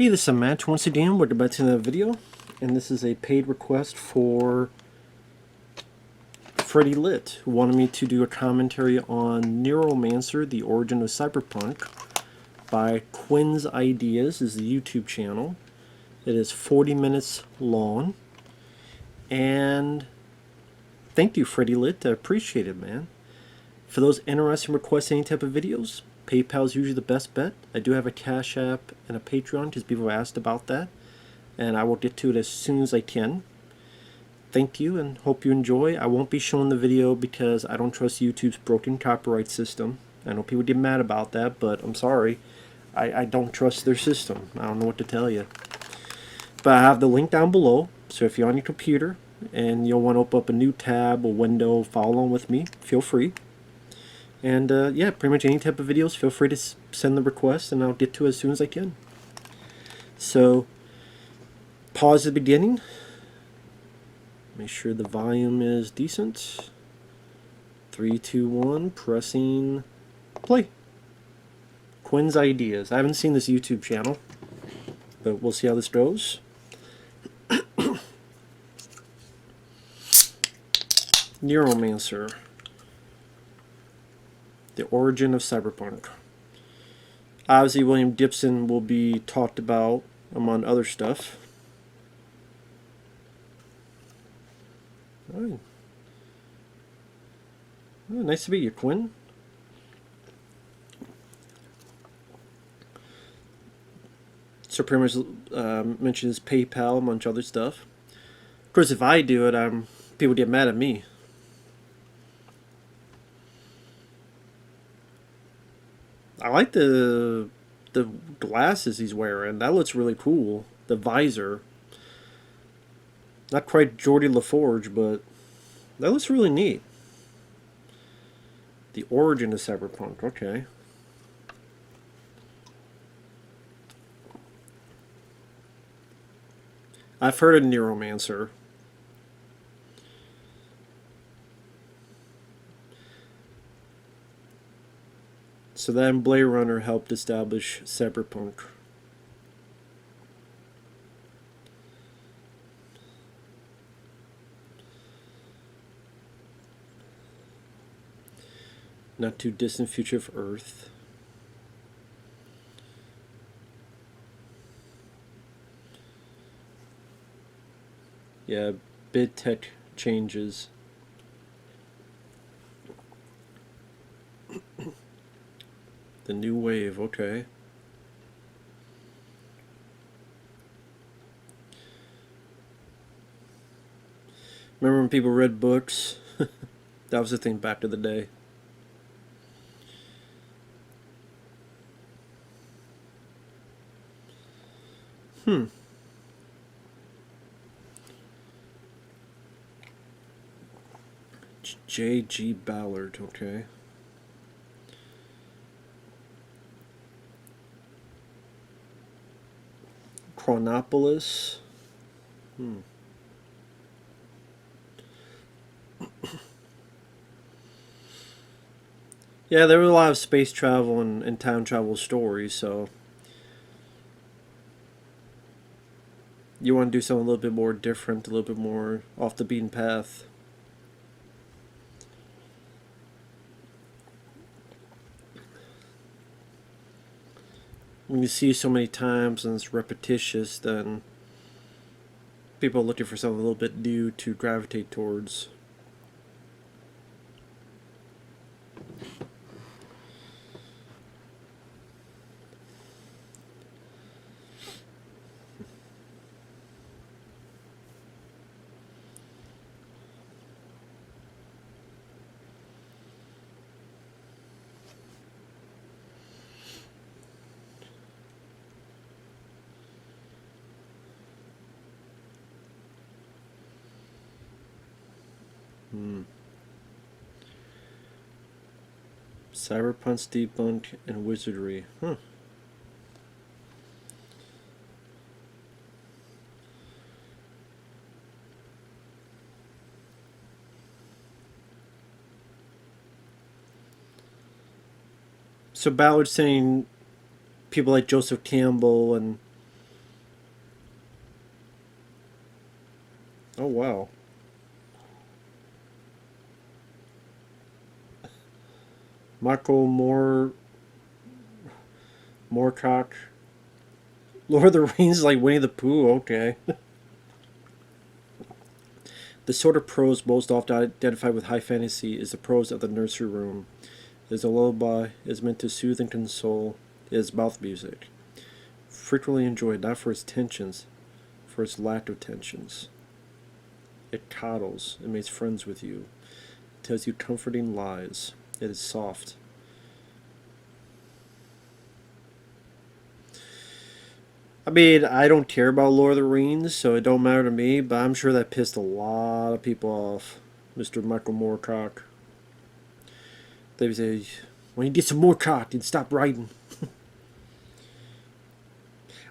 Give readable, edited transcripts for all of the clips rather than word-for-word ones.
Hey, this is Matt once again. We're about to the video, and this is a paid request for FreddyLit, who wanted me to do a commentary on Neuromancer, the origin of Cyberpunk, by Quinn's Ideas, is the YouTube channel. It is 40 minutes long, and thank you, FreddyLit. I appreciate it, man. For those interested in requesting any type of videos, PayPal is usually the best bet. I do have a Cash App and a Patreon because people have asked about that, and I will get to it as soon as I can. Thank you and hope you enjoy. I won't be showing the video because I don't trust YouTube's broken copyright system. I know people get mad about that, but I'm sorry. I don't trust their system. I don't know what to tell you. But I have the link down below, so if you're on your computer and you'll want to open up a new tab or window, follow along with me, feel free. And yeah, pretty much any type of videos, feel free to send the request and I'll get to it as soon as I can. So, pause at the beginning. Make sure the volume is decent. 3, 2, 1, pressing play. Quinn's Ideas. I haven't seen this YouTube channel, but we'll see how this goes. Neuromancer. The origin of Cyberpunk. Obviously, William Gibson will be talked about among other stuff. All right. Oh, nice to meet you, Quinn. So pretty much mentions PayPal among other stuff. Of course, if I do it, people get mad at me. I like the glasses he's wearing. That looks really cool. The visor. Not quite Geordie LaForge, but that looks really neat. The origin of Cyberpunk. Okay. I've heard of Neuromancer. So then Blade Runner helped establish Cyberpunk. Not too distant future of Earth. Yeah, big tech changes. The new wave, okay. Remember when people read books? That was the thing back in the day. J.G. Ballard, okay. Chronopolis. Yeah, there were a lot of space travel and time travel stories, so you want to do something a little bit more different, a little bit more off the beaten path. When you see so many times and it's repetitious, then people are looking for something a little bit new to gravitate towards. Cyberpunk, steampunk, and wizardry. So Ballard's saying people like Joseph Campbell and Oh, wow. Michael Moorcock. Lord of the Rings is like Winnie the Pooh, okay. The sort of prose most often identified with high fantasy is the prose of the nursery room. It is a lullaby, it is meant to soothe and console, it is mouth music. Frequently enjoyed not for its tensions, for its lack of tensions. It coddles, it makes friends with you, it tells you comforting lies, it is soft. I mean, I don't care about Lord of the Rings, so it don't matter to me, but I'm sure that pissed a lot of people off, Mr. Michael Moorcock. They would say, when you get some more cock and stop writing.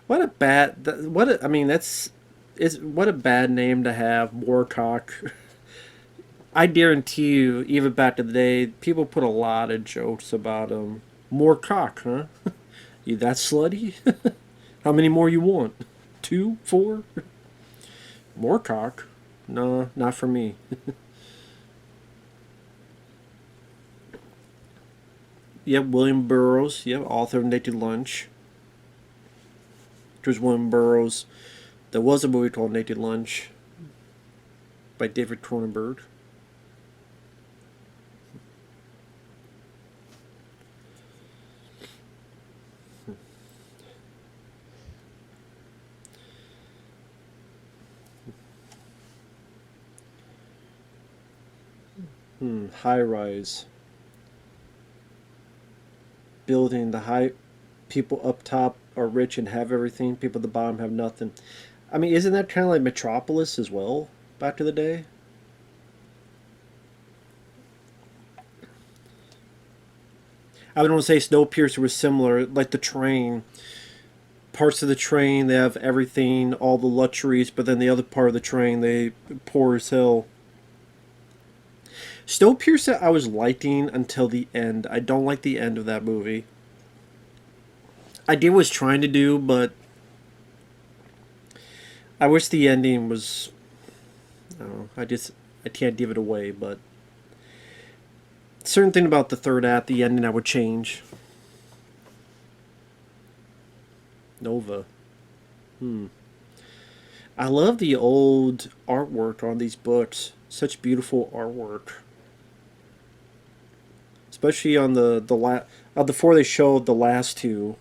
What a bad, what a, I mean, what a bad name to have, Moorcock. I guarantee you, even back in the day, people put a lot of jokes about more cock, huh? You that slutty? How many more you want? 2, 4? More cock? No, not for me. Yep, William Burroughs. Yep, author of Naked Lunch. There's William Burroughs. There was a movie called Naked Lunch by David Cronenberg. High rise. Building the high people up top are rich and have everything. People at the bottom have nothing. I mean, isn't that kind of like Metropolis as well back to the day? I would want to say Snowpiercer was similar, like the train. Parts of the train they have everything, all the luxuries, but then the other part of the train they poor as hell. Snowpiercer I was liking until the end. I don't like the end of that movie. I did what I was trying to do, but I wish the ending was. I don't know. I can't give it away, but certain thing about the third act, the ending, I would change. Nova. I love the old artwork on these books. Such beautiful artwork, especially on before they showed the last two.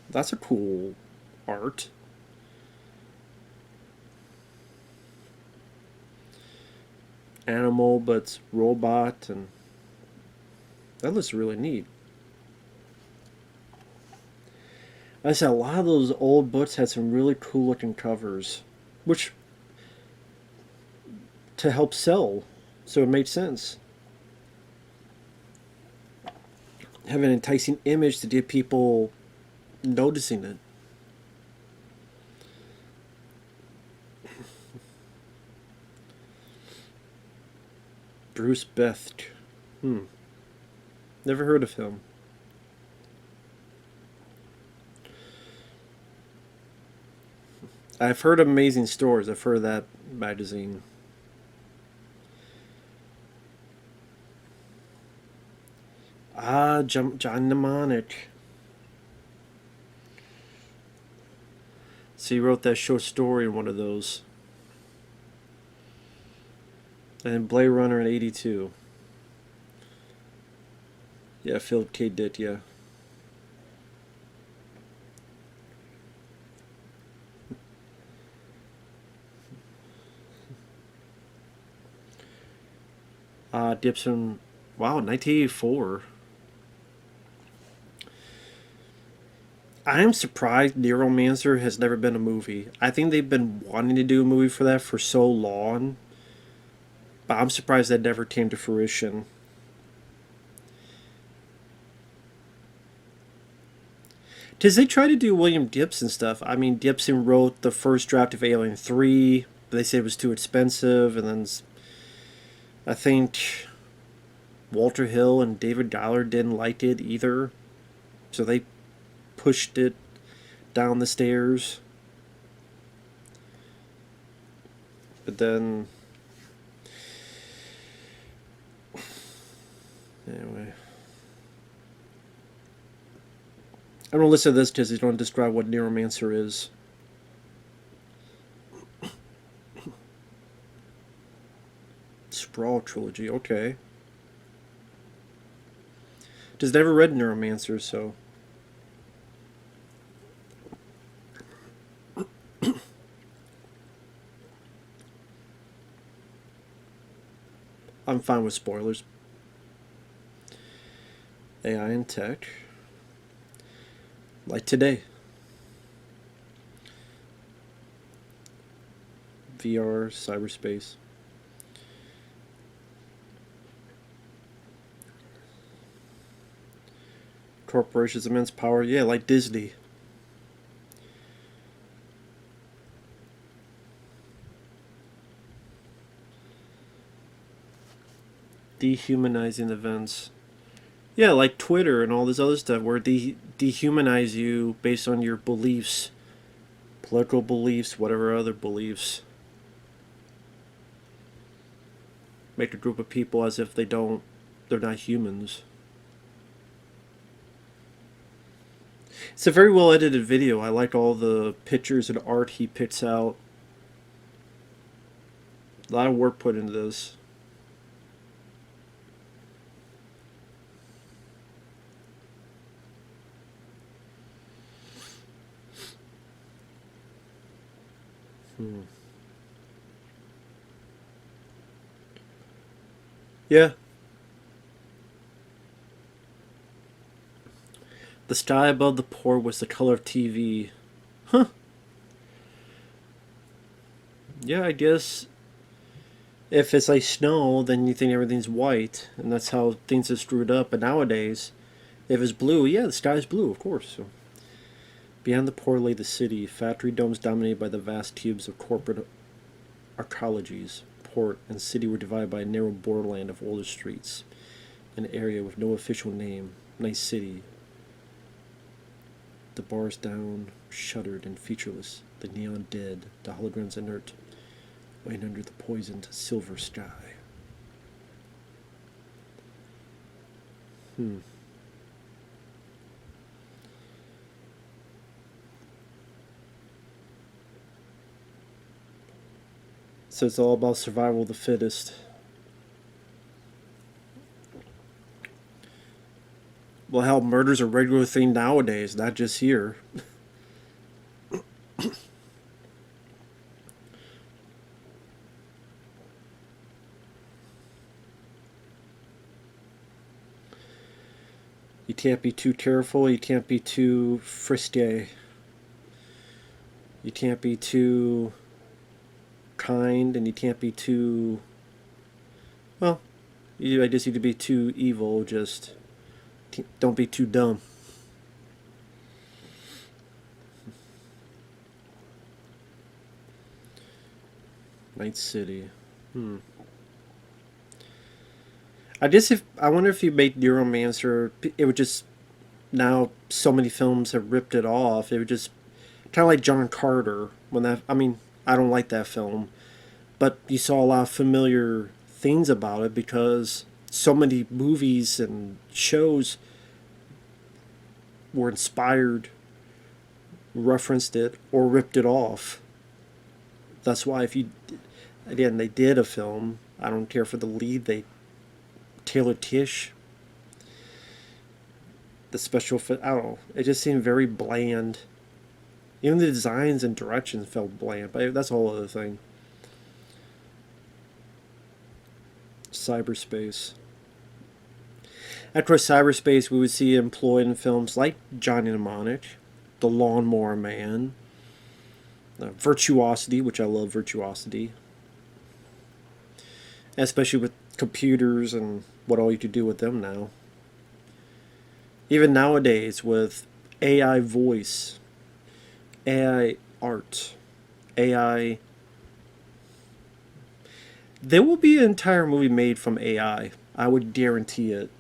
That's a cool art. Animal, but it's robot, and that looks really neat. Like I said, a lot of those old books had some really cool looking covers, which to help sell, so it made sense. Have an enticing image to get people noticing it. Bruce Beth. Never heard of him. I've heard of Amazing Stories. I've heard of that magazine. Ah, John Mnemonic. So he wrote that short story in one of those. And then Blade Runner in '82. Yeah, Philip K. Dick, yeah. Gibson. Wow, 1984. I am surprised Neuromancer has never been a movie. I think they've been wanting to do a movie for that for so long, but I'm surprised that never came to fruition. Because they tried to do William Gibson stuff. I mean, Gibson wrote the first draft of Alien 3, but they said it was too expensive, and then I think Walter Hill and David Goller didn't like it either, so they pushed it down the stairs. But then, anyway, I'm gonna listen to this because he's gonna describe what Neuromancer is. Sprawl trilogy, okay. Just never read Neuromancer, so. I'm fine with spoilers. AI and tech. Like today. VR, cyberspace. Corporations, immense power. Yeah, like Disney. Dehumanizing events. Yeah, like Twitter and all this other stuff where dehumanize you based on your beliefs, political beliefs, whatever other beliefs. Make a group of people as if they're not humans. It's a very well edited video. I like all the pictures and art he picks out. A lot of work put into this. Yeah. The sky above the port was the color of TV. Huh. Yeah, I guess if it's like snow, then you think everything's white, and that's how things are screwed up. But nowadays, if it's blue, yeah, the sky's blue, of course. So. Beyond the port lay the city, factory domes dominated by the vast cubes of corporate arcologies. Port and city were divided by a narrow borderland of older streets, an area with no official name. Nice city. The bars down, shuttered and featureless, the neon dead, the holograms inert, lying under the poisoned silver sky. So it's all about survival of the fittest. Well, hell, murder's a regular thing nowadays, not just here. You can't be too careful, you can't be too frisky. You can't be too kind, and you can't be too... Well, I guess you could be too evil, just... Don't be too dumb. Night City. I wonder if you made Neuromancer, it would just... Now, so many films have ripped it off. It would just... Kind of like John Carter. I don't like that film. But you saw a lot of familiar things about it because so many movies and shows were inspired, referenced it, or ripped it off. That's why they did a film. I don't care for the lead. Taylor Tish. The special fit, I don't know. It just seemed very bland. Even the designs and directions felt bland, but that's a whole other thing. Cyberspace. After cyberspace, we would see it employed in films like Johnny Mnemonic, The Lawnmower Man, Virtuosity, which I love Virtuosity, especially with computers and what all you could do with them now. Even nowadays with AI voice, AI art, AI... There will be an entire movie made from AI. I would guarantee it.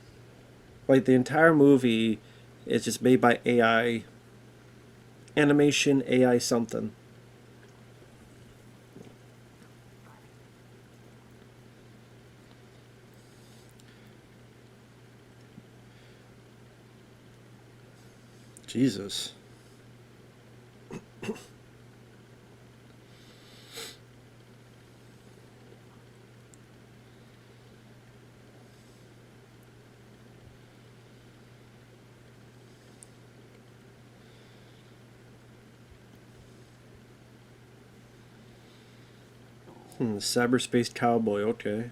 Like, the entire movie is just made by AI. Animation, AI something. Jesus. Cyberspace cowboy, okay.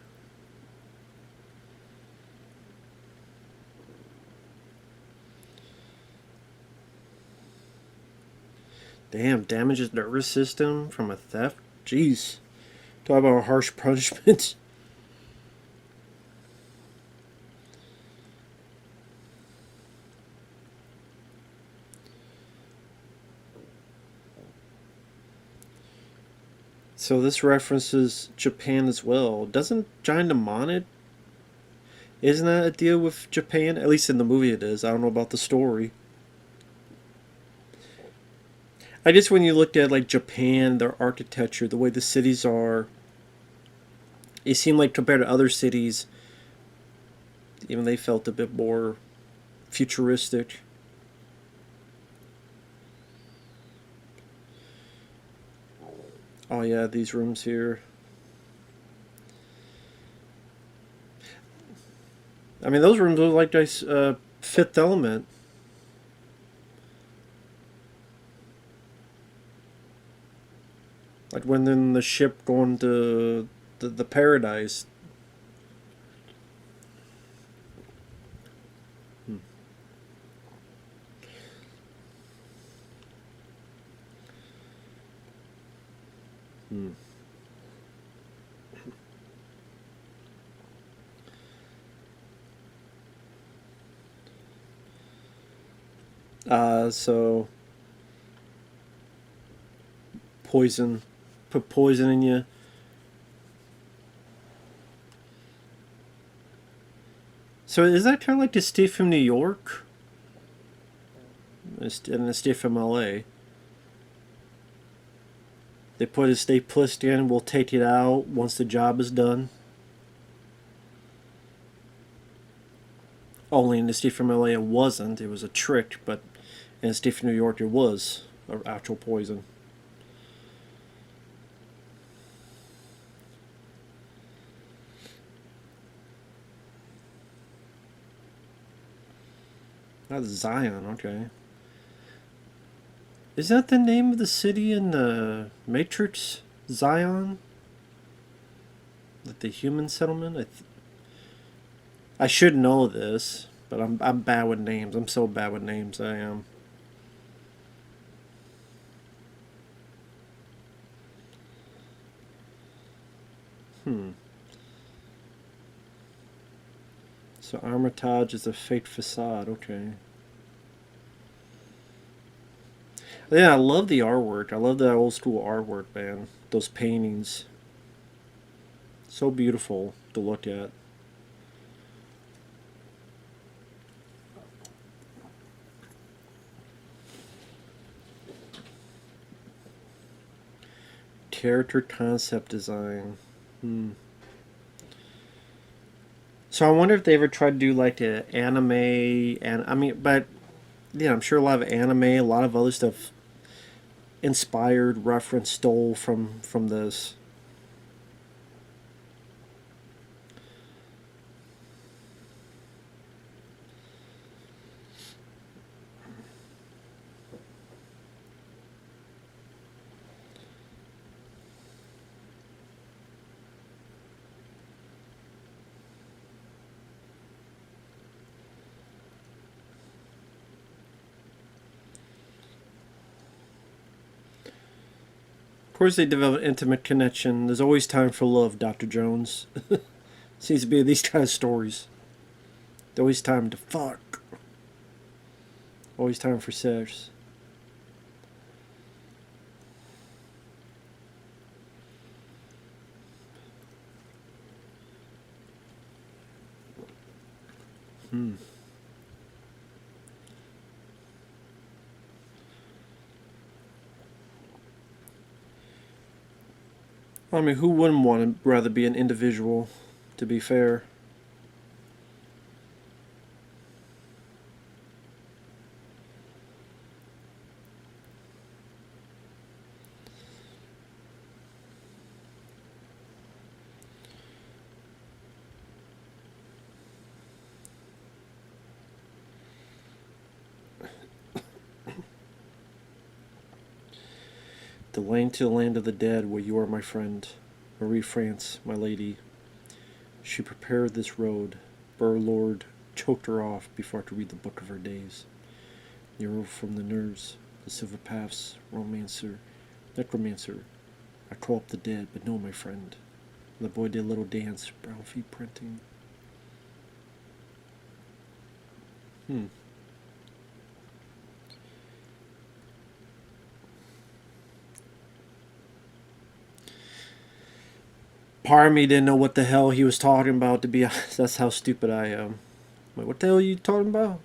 Damn, damages nervous system from a theft? Jeez. Talk about a harsh punishment. So this references Japan as well. Doesn't Giant Demon, isn't that a deal with Japan? At least in the movie it is. I don't know about the story. I guess when you looked at like Japan, their architecture, the way the cities are, it seemed like compared to other cities, even they felt a bit more futuristic. Oh yeah, these rooms here. I mean, those rooms look like nice Fifth Element. Like when in the ship going to the paradise. Hmm. Hmm. So poison, put poison in you. So is that kind of like the Steve from New York and the Steve from LA? They put a staples in, we'll take it out once the job is done. Only in the Steve from LA it wasn't. It was a trick, but in Steve from New York it was actual poison. That's Zion, okay. Is that the name of the city in the Matrix? Zion? Like the human settlement? I should know this, but I'm bad with names. I'm so bad with names. I am. Hmm. So Armitage is a fake facade. Okay. Yeah, I love the artwork. I love that old school artwork, man. Those paintings. So beautiful to look at. Character concept design. Hmm. So I wonder if they ever tried to do like an anime, and I mean, but yeah, I'm sure a lot of anime, a lot of other stuff inspired, reference, stole from this. Of course, they develop an intimate connection. There's always time for love, Dr. Jones. Seems to be these kind of stories. There's always time to fuck. Always time for sex. Hmm. I mean, who wouldn't want to rather be an individual, to be fair? Delaying to the land of the dead, where you are my friend. Marie France, my lady. She prepared this road. Burr Lord choked her off before I could read the book of her days. Nero from the nerves, the silver paths, romancer, necromancer. I call up the dead, but no, my friend. The boy did a little dance, brown feet printing. Part of me didn't know what the hell he was talking about, to be honest. That's how stupid I am. Wait, what the hell are you talking about?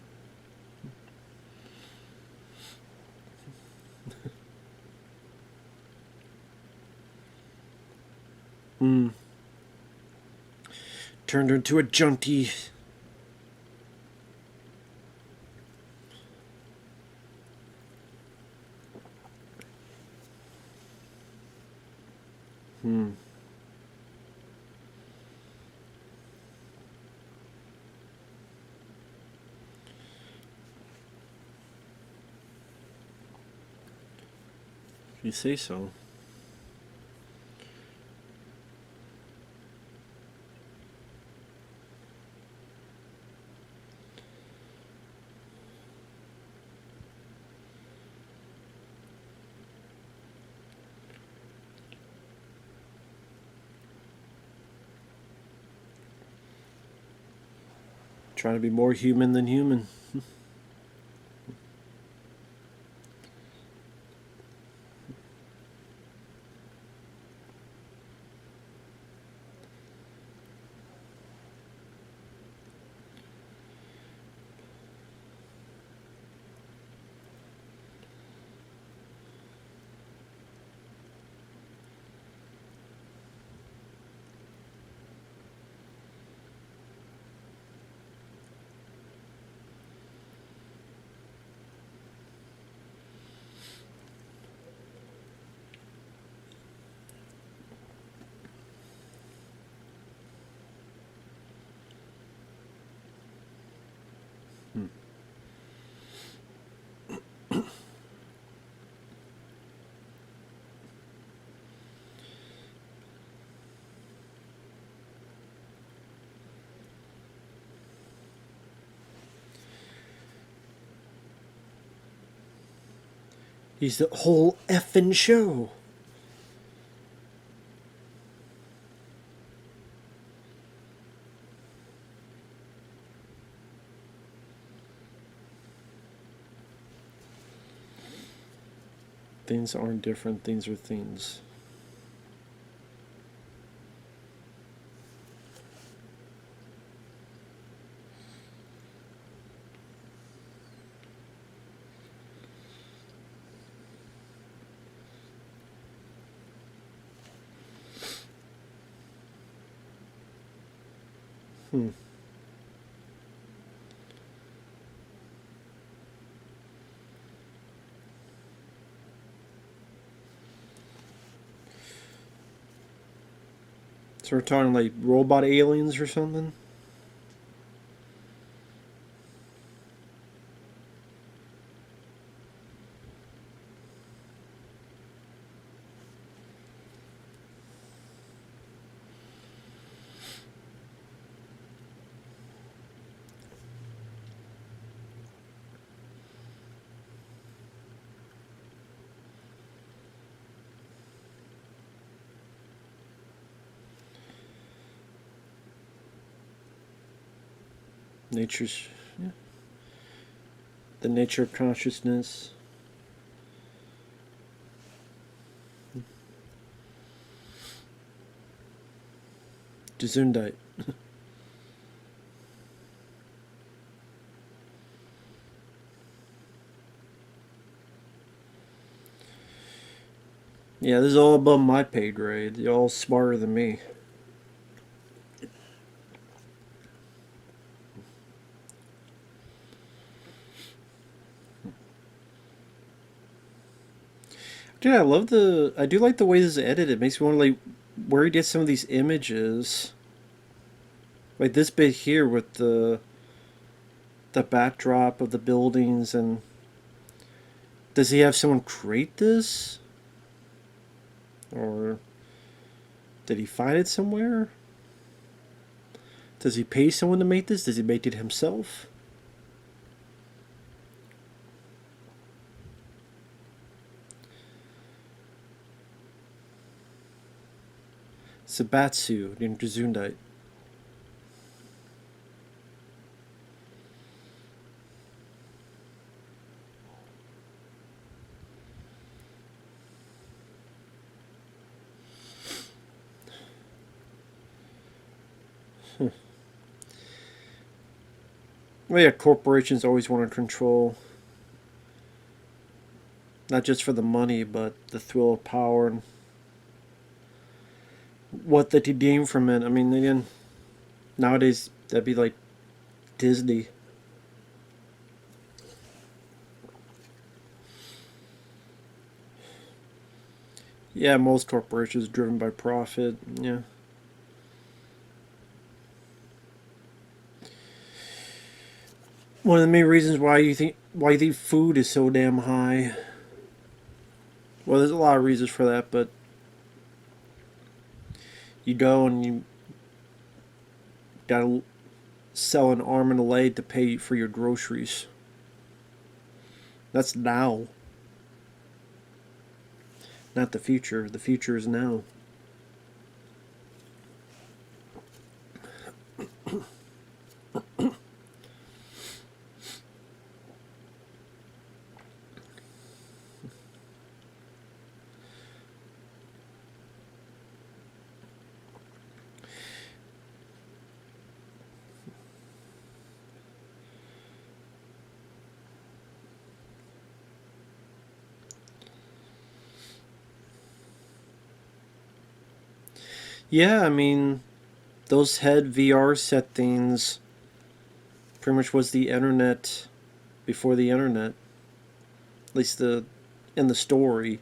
Turned her into a junkie. If you say so. Trying to be more human than human. He's the whole effing show. Things aren't different, things are things. So we're talking like robot aliens or something? Nature's, yeah. The nature of consciousness. Gesundheit. Yeah, this is all above my pay grade. You're all smarter than me. Dude, I do like the way this is edited. It makes me want to like where he gets some of these images. Like this bit here with the backdrop of the buildings, and does he have someone create this? Or did he find it somewhere? Does he pay someone to make this? Does he make it himself? Sabatsu, den Gesundheit. Well, yeah, corporations always want to control, not just for the money, but the thrill of power and what they could gain from it. I mean, again, nowadays that'd be like Disney. Yeah, most corporations are driven by profit. Yeah. One of the main reasons why you think food is so damn high. Well, there's a lot of reasons for that, but you go and you gotta sell an arm and a leg to pay for your groceries. That's now, not the future. The future is now. Yeah, I mean, those head VR set things pretty much was the internet before the internet. At least in the story.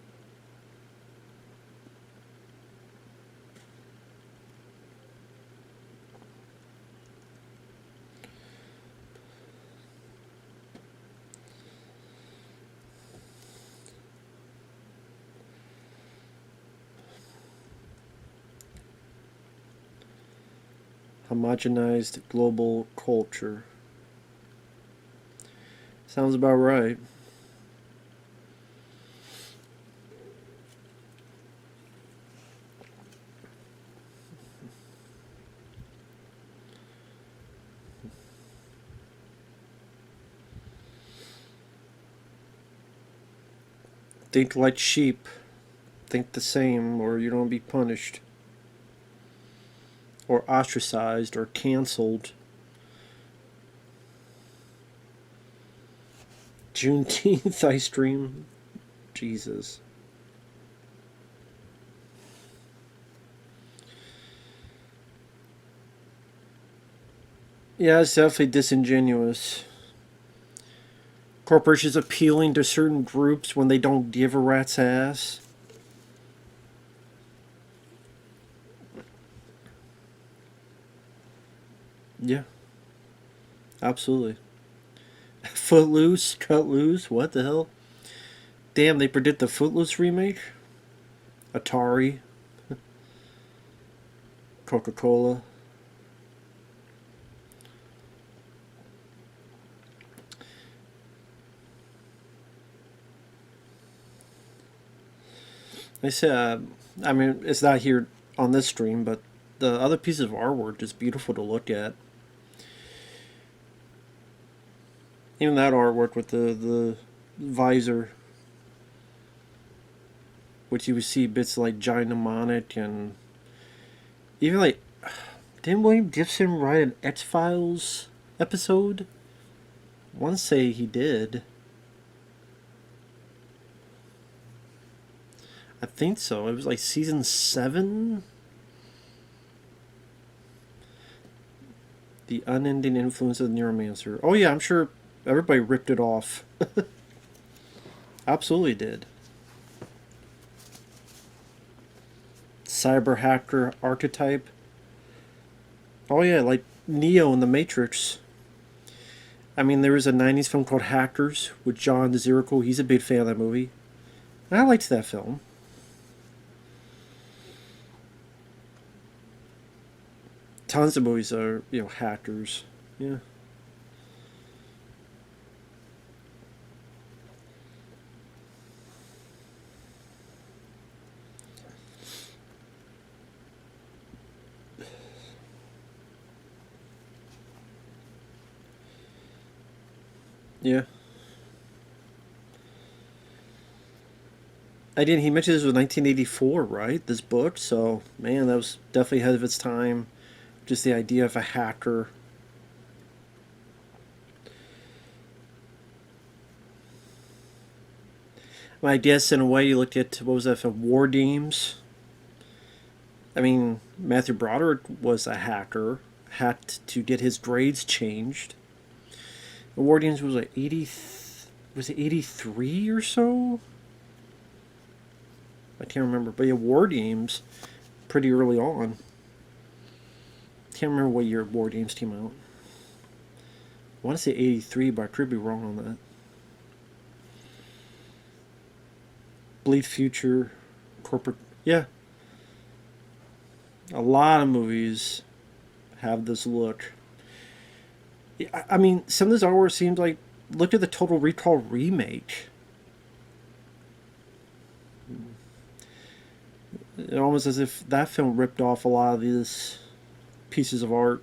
Homogenized global culture. Sounds about right. Think like sheep. Think the same, or you don't be punished, or ostracized, or canceled. Juneteenth ice stream. Jesus. Yeah, it's definitely disingenuous. Corporations appealing to certain groups when they don't give a rat's ass. Yeah, absolutely. Footloose, cut loose, what the hell? Damn, they predict the Footloose remake? Atari, Coca Cola. I said, I mean, it's not here on this stream, but the other pieces of artwork is beautiful to look at. Even that artwork with the visor, which you would see bits like Giant Mnemonic and even like, didn't William Gibson write an X-Files episode? I want to say he did. I think so. It was like season 7. The unending influence of the Neuromancer. Oh yeah, I'm sure everybody ripped it off. Absolutely did. Cyber hacker archetype. Oh yeah, like Neo in the Matrix. I mean, there was a 90s film called Hackers with John Zirico. He's a big fan of that movie. And I liked that film. Tons of movies are, hackers. Yeah. Yeah. I did. He mentioned this was 1984, right? This book. So, man, that was definitely ahead of its time. Just the idea of a hacker. I guess in a way you looked at, what was that, for War Games? I mean, Matthew Broderick was a hacker, had to get his grades changed. The War Games was like 80, was it 83 or so? I can't remember, but yeah, War Games, pretty early on. Can't remember what year War Games came out. I want to say 83, but I could be wrong on that. Bleed Future, corporate, yeah. A lot of movies have this look. I mean, some of this artwork seems like, look at the Total Recall remake. It almost as if that film ripped off a lot of these pieces of art.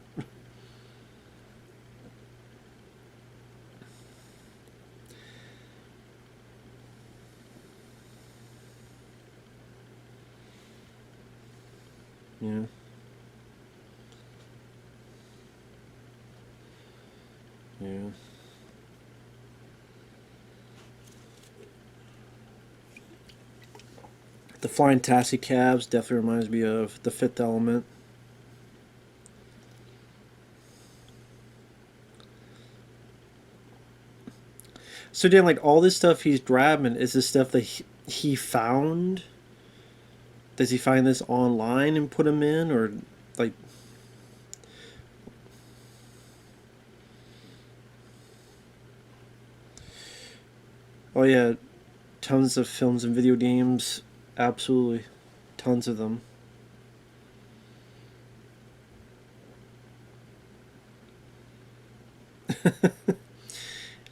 Yeah. Yeah. The flying taxi cabs definitely reminds me of The Fifth Element. So Dan, like all this stuff he's grabbing, is this stuff that he found? Does he find this online and put them in, or like? Oh yeah, tons of films and video games, absolutely, tons of them.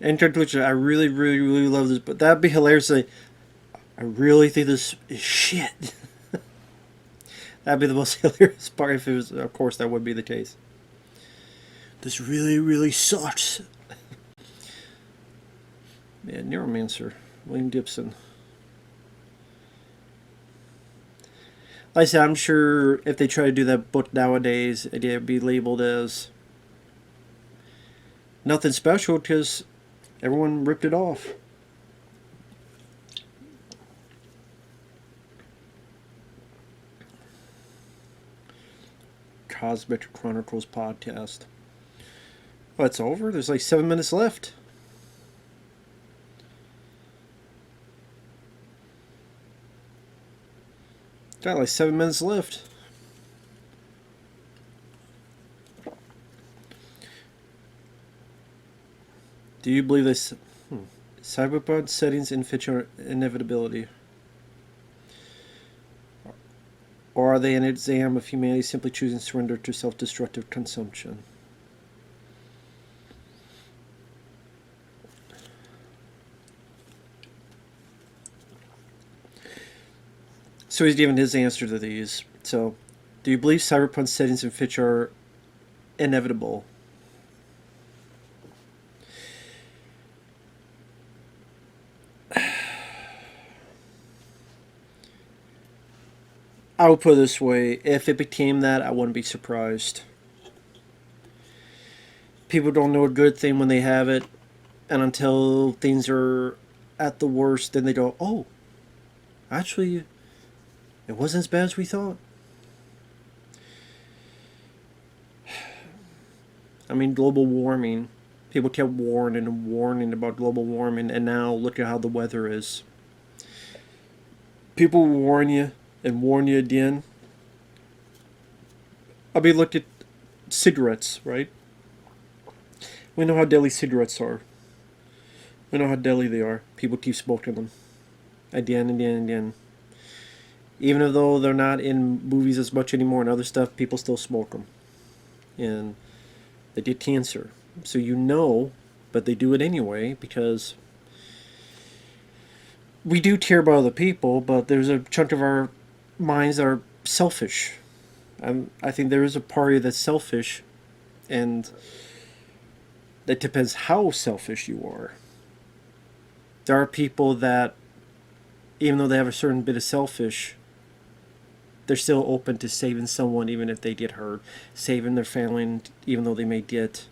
And Twitch, I really, really, really love this, but that'd be hilarious. Like, I really think this is shit. That'd be the most hilarious part if it was. Of course, that would be the case. This really, really sucks. Yeah, Neuromancer, William Gibson. Like I said, I'm sure if they try to do that book nowadays, it'd be labeled as nothing special because everyone ripped it off. Cosmic Chronicles podcast. Oh, it's over? There's like 7 minutes left. Got like 7 minutes left. Do you believe this? Cyberpunk settings in feature inevitability? Or are they an exam of humanity simply choosing surrender to self-destructive consumption? So he's given his answer to these. So, do you believe Cyberpunk settings in Fitch are inevitable? I would put it this way. If it became that, I wouldn't be surprised. People don't know a good thing when they have it. And until things are at the worst, then they go, oh, actually, it wasn't as bad as we thought. I mean, global warming. People kept warning and warning about global warming, and now look at how the weather is. People warn you and warn you again. I mean, look at cigarettes, right? We know how deadly cigarettes are. We know how deadly they are. People keep smoking them. Again and again and again. Even though they're not in movies as much anymore and other stuff, people still smoke them. and they get cancer. So you know, but they do it anyway because we do care about other people, but there's a chunk of our minds that are selfish. I think there is a party that's selfish, and it depends how selfish you are. There are people that, even though they have a certain bit of selfish, they're still open to saving someone even if they get hurt, saving their family even though they may get.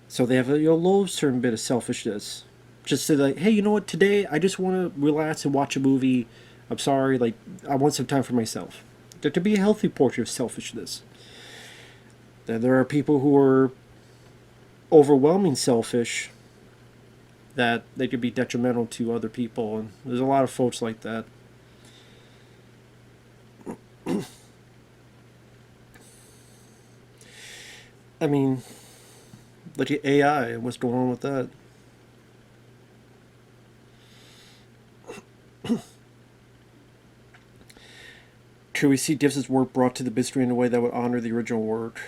So they have a low certain bit of selfishness. Just say like, hey, you know what? Today I just want to relax and watch a movie. I'm sorry, like I want some time for myself. There could be a healthy portion of selfishness. Then there are people who are overwhelming selfish, that they could be detrimental to other people, and there's a lot of folks like that. I mean, look at AI and what's going on with that. Could we see Dibs' work brought to the big screen in a way that would honor the original work?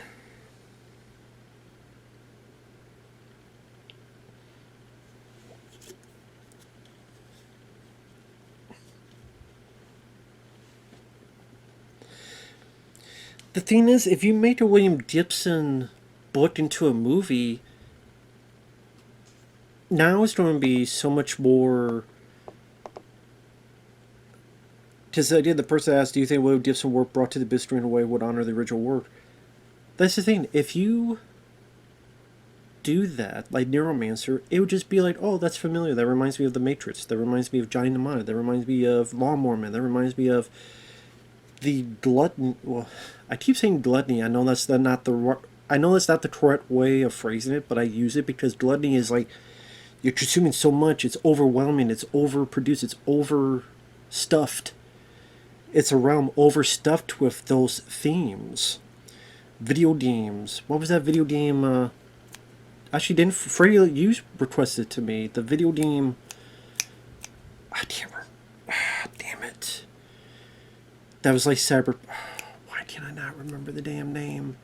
The thing is, if you make a William Gibson book into a movie, now it's going to be so much more. Because the idea, the person asked, do you think William Gibson work brought to the big screen in a way would honor the original work? That's the thing. If you do that, like Neuromancer, it would just be like, oh, that's familiar. That reminds me of The Matrix. That reminds me of Johnny Mnemonic. That reminds me of Lawnmower Man. That reminds me of the glutton. Well, I keep saying gluttony. I know that's not the correct way of phrasing it, but I use it because gluttony is like you're consuming so much. It's overwhelming. It's overproduced. It's overstuffed. It's a realm overstuffed with those themes. Video games. What was that video game? Actually, didn't FreddyLit you requested to me the video game? I can't remember. Damn it. That was like Cyber. Why can I not remember the damn name?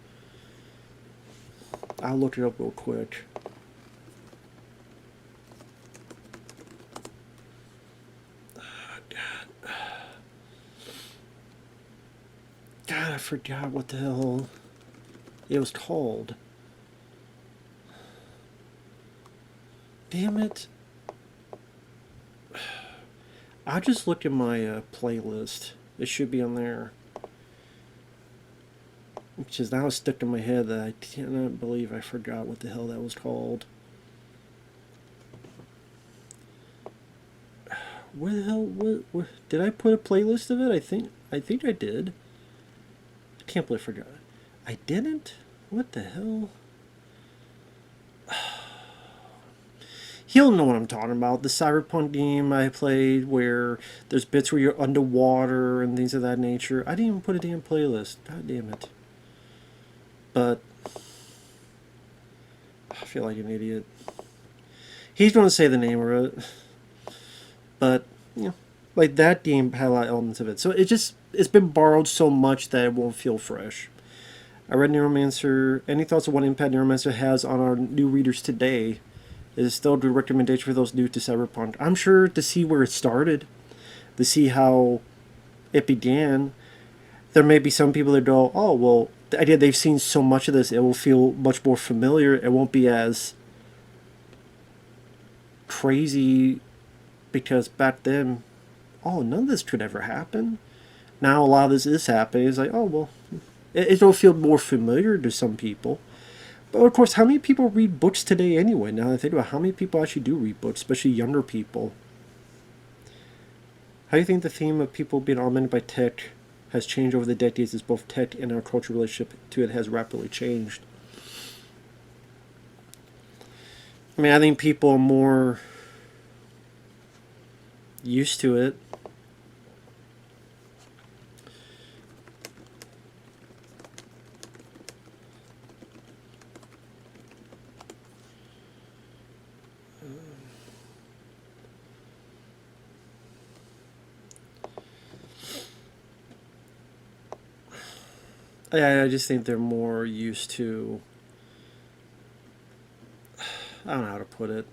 I'll look it up real quick. God, I forgot what the hell it was called. Damn it. I'll just look at my playlist. It should be on there. Which is now stuck in my head that I cannot believe I forgot what the hell that was called. Where the hell? What did I put a playlist of it? I think I did. I can't believe I forgot. I didn't? What the hell? He'll know what I'm talking about. The Cyberpunk game I played where there's bits where you're underwater and things of that nature. I didn't even put a damn playlist. God damn it. But I feel like an idiot. He's going to say the name of it. But, you know, like that game had a lot of elements of it. So it's been borrowed so much that it won't feel fresh. I read Neuromancer. Any thoughts on what impact Neuromancer has on our new readers today? Is still a good recommendation for those new to Cyberpunk. I'm sure to see where it started, to see how it began. There may be some people that go, oh, well, the idea they've seen so much of this, it will feel much more familiar. It won't be as crazy because back then, oh, none of this could ever happen. Now a lot of this is happening. It's like, oh, well, it'll feel more familiar to some people. But of course, how many people read books today anyway? Now I think about how many people actually do read books, especially younger people. How do you think the theme of people being augmented by tech has changed over the decades as both tech and our cultural relationship to it has rapidly changed? I mean, I think people are more used to it. I just think they're more used to, I don't know how to put it.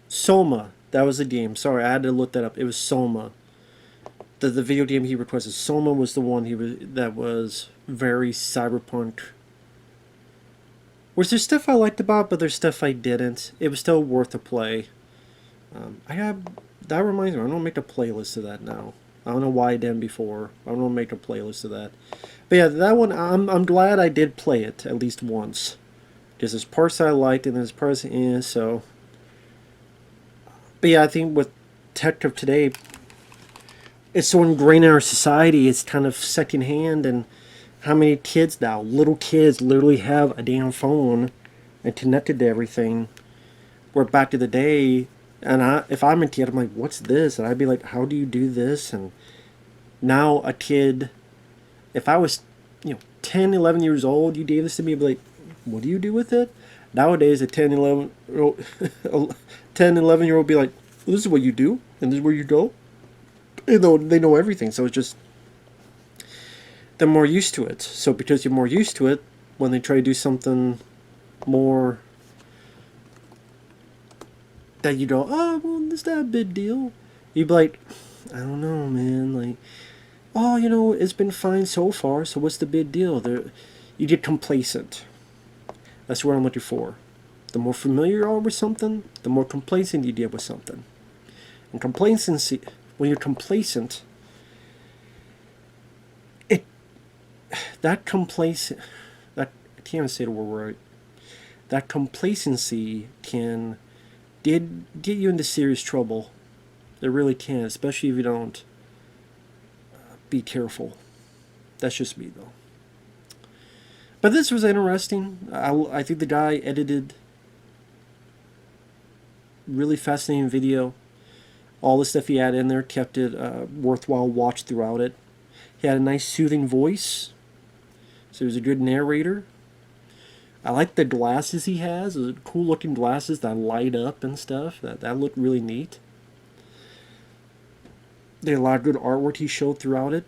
Soma. That was the game. Sorry, I had to look that up. It was Soma. The video game he requested. Soma was the one that was very cyberpunk. Was there stuff I liked about, but there's stuff I didn't. It was still worth a play. I have that reminds me. I'm gonna make a playlist of that now. I don't know why I didn't before. I'm gonna make a playlist of that. But yeah, that one. I'm glad I did play it at least once. Because there's parts I liked and there's parts so. But yeah, I think with tech of today, it's so ingrained in our society. It's kind of secondhand, and how many kids now, little kids, literally have a damn phone and connected to everything. Where back to the day, and if I'm a kid, I'm like, what's this? And I'd be like, how do you do this? And now a kid, if I was, 10, 11 years old, you gave this to me, I'd be like, what do you do with it? Nowadays, a 10, 11, 10, 11-year-old be like, well, this is what you do, and this is where you go. And they know everything, so it's just, they're more used to it. So because you're more used to it, when they try to do something more that you go, oh, well, it's not a big deal. You'd be like, I don't know, man. Like, oh, it's been fine so far, so what's the big deal? You get complacent. That's what I'm looking for. The more familiar you are with something, the more complacent you get with something. And complacency, when you're complacent, that I can't even say the word right. That complacency can get you into serious trouble. It really can, especially if you don't be careful. That's just me, though. But this was interesting. I think the guy edited really fascinating video. All the stuff he had in there kept it worthwhile watch throughout it. He had a nice soothing voice, so he was a good narrator. I like the glasses he has. Those cool looking glasses that light up and stuff. That looked really neat. There's a lot of good artwork he showed throughout it.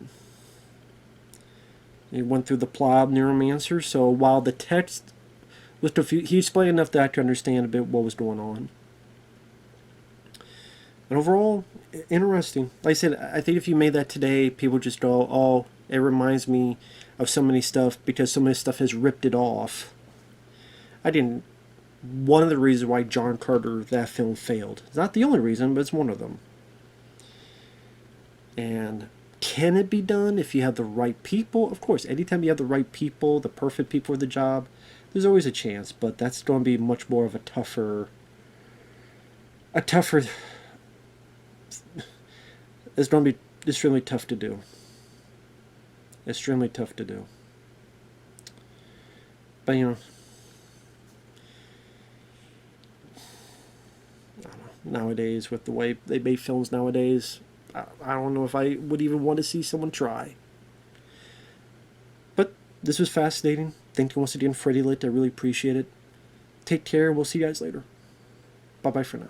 He went through the plot of Neuromancer, so while the text was confused, he explained enough that I could understand a bit what was going on. And overall, interesting. Like I said, I think if you made that today, people just go, oh, it reminds me of so many stuff because so many stuff has ripped it off. I didn't. One of the reasons why John Carter, that film, failed. It's not the only reason, but it's one of them. And can it be done if you have the right people? Of course, anytime you have the right people, the perfect people for the job, there's always a chance. But that's going to be much more of a tougher. It's going to be extremely tough to do. Extremely tough to do. But I don't know, nowadays with the way they make films nowadays, I don't know if I would even want to see someone try. But this was fascinating. Thank you once again, FreddyLit. I really appreciate it. Take care. We'll see you guys later. Bye-bye for now.